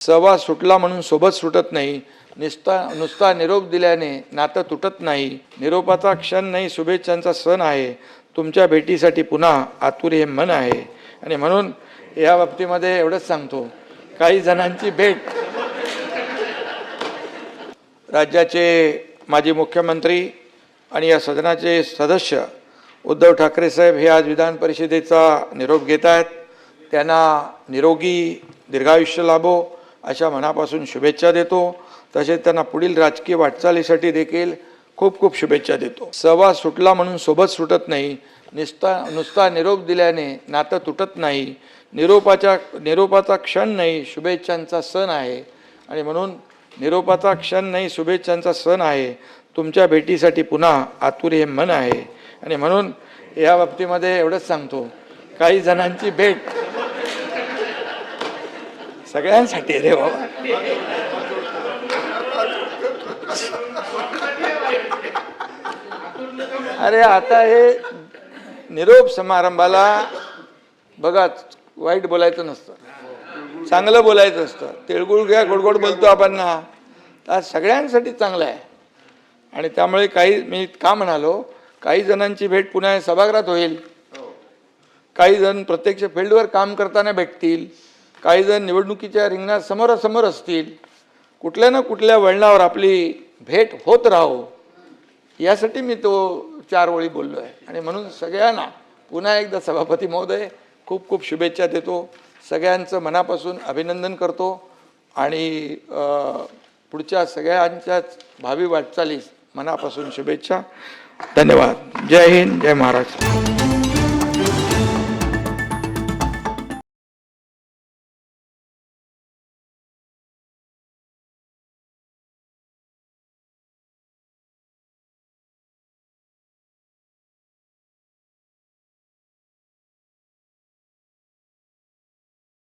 सहवास सुटला म्हणून सोबत सुटत नाही, नुसता निरोप दिल्याने नातं तुटत नाही. निरोपाचा क्षण नाही, शुभेच्छांचा सण आहे. तुमच्या भेटीसाठी पुन्हा आतुर हे मन आहे. आणि म्हणून या बाबतीमध्ये एवढंच सांगतो, काही जणांची भेट, राज्याचे माजी मुख्यमंत्री आणि या सदनाचे सदस्य उद्धव ठाकरे साहेब हे आज विधान परिषदेचा निरोप घेत आहेत. त्यांना निरोगी दीर्घायुष्य लाभो अशा मनापासून शुभेच्छा देतो. तसेच त्यांना पुढील राजकीय वाटचालीसाठी देखील खूप खूप शुभेच्छा देतो. सहवास सुटला म्हणून सोबत सुटत नाही, नुसता निरोप दिल्याने नातं तुटत नाही. निरोपाचा क्षण नाही, शुभेच्छांचा सण आहे. आणि म्हणून निरोपाचा क्षण नाही, शुभेच्छांचा सण आहे. तुमच्या भेटीसाठी पुन्हा आतुर हे मन आहे. आणि म्हणून या बाबतीमध्ये एवढंच सांगतो, काही जणांची भेट सगळ्यांसाठी रे बाबा. अरे आता हे निरोप समारंभाला बघा, वाईट बोलायचं नसतं, चांगलं बोलायचं असतं. तिळगुळ घ्या, गोडगोड बोलतो आपण ना, तर सगळ्यांसाठी चांगलं आहे. आणि त्यामुळे मी का म्हणालो, काही जणांची भेट पुन्हा सभागृहात होईल. काही जण प्रत्यक्ष फील्डवर काम करताना भेटतील, काही जण निवडणुकीच्या रिंगणात समोरासमोर असतील. कुठल्या ना कुठल्या वळणावर आपली भेट होत राहो यासाठी मी तो 4 ओळी बोललो आहे. आणि म्हणून सगळ्यांना पुन्हा एकदा सभापती महोदय खूप खूप शुभेच्छा देतो. सगळ्यांचं मनापासून अभिनंदन करतो आणि पुढच्या सगळ्यांच्याच भावी वाटचालीस मनापासून शुभेच्छा. धन्यवाद. जय हिंद, जय महाराष्ट्र.